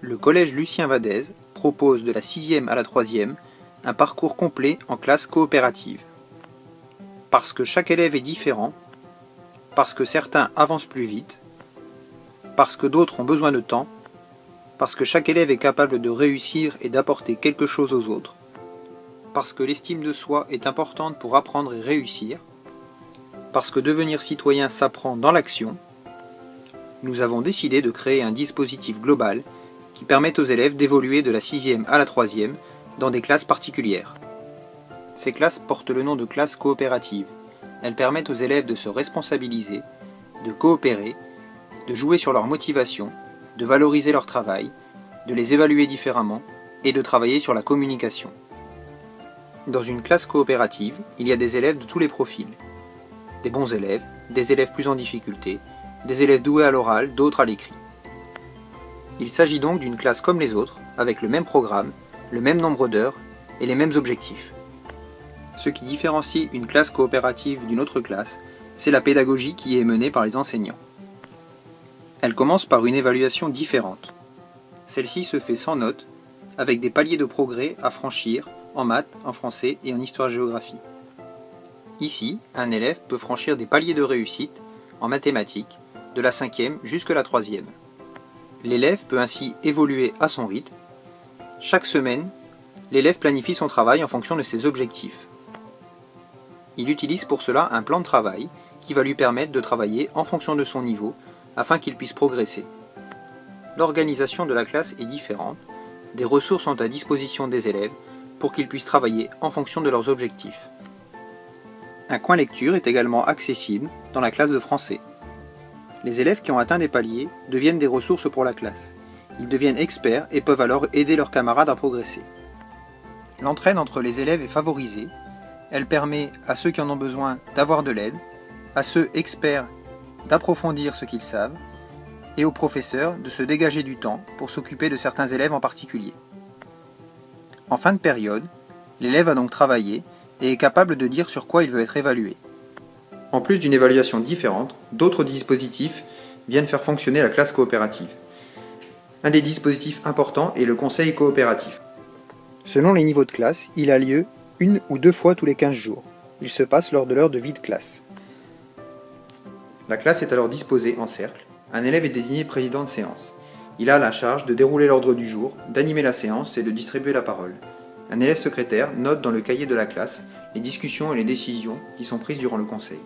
Le collège Lucien Vadez propose de la 6e à la 3e un parcours complet en classe coopérative. Parce que chaque élève est différent, parce que certains avancent plus vite, parce que d'autres ont besoin de temps, parce que chaque élève est capable de réussir et d'apporter quelque chose aux autres, parce que l'estime de soi est importante pour apprendre et réussir, parce que devenir citoyen s'apprend dans l'action, nous avons décidé de créer un dispositif global qui permet aux élèves d'évoluer de la 6e à la 3e dans des classes particulières. Ces classes portent le nom de classes coopératives. Elles permettent aux élèves de se responsabiliser, de coopérer, de jouer sur leur motivation, de valoriser leur travail, de les évaluer différemment et de travailler sur la communication. Dans une classe coopérative, il y a des élèves de tous les profils. Des bons élèves, des élèves plus en difficulté, des élèves doués à l'oral, d'autres à l'écrit. Il s'agit donc d'une classe comme les autres, avec le même programme, le même nombre d'heures et les mêmes objectifs. Ce qui différencie une classe coopérative d'une autre classe, c'est la pédagogie qui est menée par les enseignants. Elle commence par une évaluation différente. Celle-ci se fait sans notes, avec des paliers de progrès à franchir en maths, en français et en histoire-géographie. Ici, un élève peut franchir des paliers de réussite en mathématiques, de la 5e jusqu'à la 3e. L'élève peut ainsi évoluer à son rythme. Chaque semaine, l'élève planifie son travail en fonction de ses objectifs. Il utilise pour cela un plan de travail qui va lui permettre de travailler en fonction de son niveau afin qu'il puisse progresser. L'organisation de la classe est différente. Des ressources sont à disposition des élèves pour qu'ils puissent travailler en fonction de leurs objectifs. Un coin lecture est également accessible dans la classe de français. Les élèves qui ont atteint des paliers deviennent des ressources pour la classe. Ils deviennent experts et peuvent alors aider leurs camarades à progresser. L'entraide entre les élèves est favorisée. Elle permet à ceux qui en ont besoin d'avoir de l'aide, à ceux experts d'approfondir ce qu'ils savent, et aux professeurs de se dégager du temps pour s'occuper de certains élèves en particulier. En fin de période, l'élève a donc travaillé et est capable de dire sur quoi il veut être évalué. En plus d'une évaluation différente, d'autres dispositifs viennent faire fonctionner la classe coopérative. Un des dispositifs importants est le conseil coopératif. Selon les niveaux de classe, il a lieu 1 ou 2 fois tous les 15 jours. Il se passe lors de l'heure de vie de classe. La classe est alors disposée en cercle. Un élève est désigné président de séance. Il a la charge de dérouler l'ordre du jour, d'animer la séance et de distribuer la parole. Un élève secrétaire note dans le cahier de la classe les discussions et les décisions qui sont prises durant le conseil.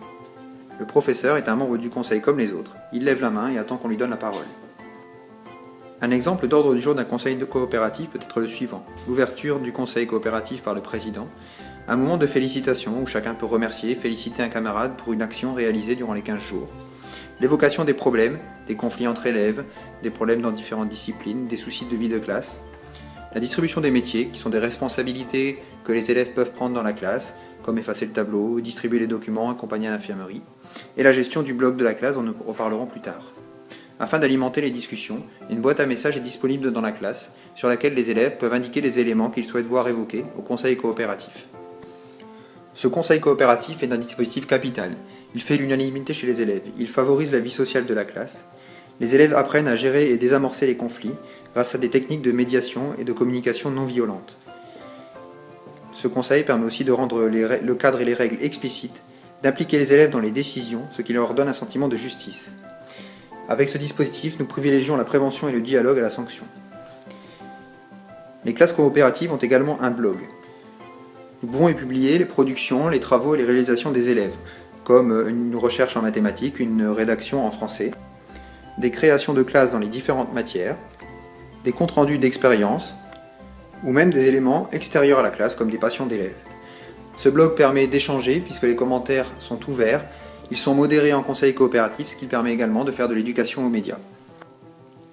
Le professeur est un membre du conseil comme les autres. Il lève la main et attend qu'on lui donne la parole. Un exemple d'ordre du jour d'un conseil coopératif peut être le suivant. L'ouverture du conseil coopératif par le président. Un moment de félicitation où chacun peut remercier et féliciter un camarade pour une action réalisée durant les 15 jours. L'évocation des problèmes, des conflits entre élèves, des problèmes dans différentes disciplines, des soucis de vie de classe. La distribution des métiers, qui sont des responsabilités que les élèves peuvent prendre dans la classe, comme effacer le tableau, distribuer les documents, accompagner à l'infirmerie. Et la gestion du bloc de la classe, dont nous reparlerons plus tard. Afin d'alimenter les discussions, une boîte à messages est disponible dans la classe, sur laquelle les élèves peuvent indiquer les éléments qu'ils souhaitent voir évoqués au conseil coopératif. Ce conseil coopératif est un dispositif capital. Il fait l'unanimité chez les élèves. Il favorise la vie sociale de la classe. Les élèves apprennent à gérer et désamorcer les conflits grâce à des techniques de médiation et de communication non violente. Ce conseil permet aussi de rendre le cadre et les règles explicites, d'impliquer les élèves dans les décisions, ce qui leur donne un sentiment de justice. Avec ce dispositif, nous privilégions la prévention et le dialogue à la sanction. Les classes coopératives ont également un blog. Nous pouvons y publier les productions, les travaux et les réalisations des élèves, comme une recherche en mathématiques, une rédaction en français, des créations de classes dans les différentes matières, des comptes rendus d'expériences, ou même des éléments extérieurs à la classe, comme des passions d'élèves. Ce blog permet d'échanger, puisque les commentaires sont ouverts, ils sont modérés en conseil coopératif, ce qui permet également de faire de l'éducation aux médias.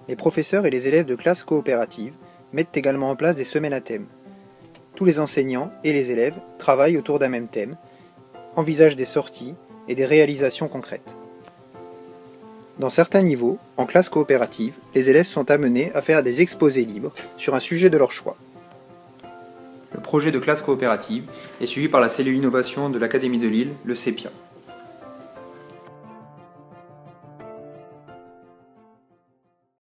Les professeurs et les élèves de classes coopératives mettent également en place des semaines à thème. Tous les enseignants et les élèves travaillent autour d'un même thème, envisagent des sorties et des réalisations concrètes. Dans certains niveaux, en classe coopérative, les élèves sont amenés à faire des exposés libres sur un sujet de leur choix. Le projet de classe coopérative est suivi par la cellule innovation de l'Académie de Lille, le CEPIA.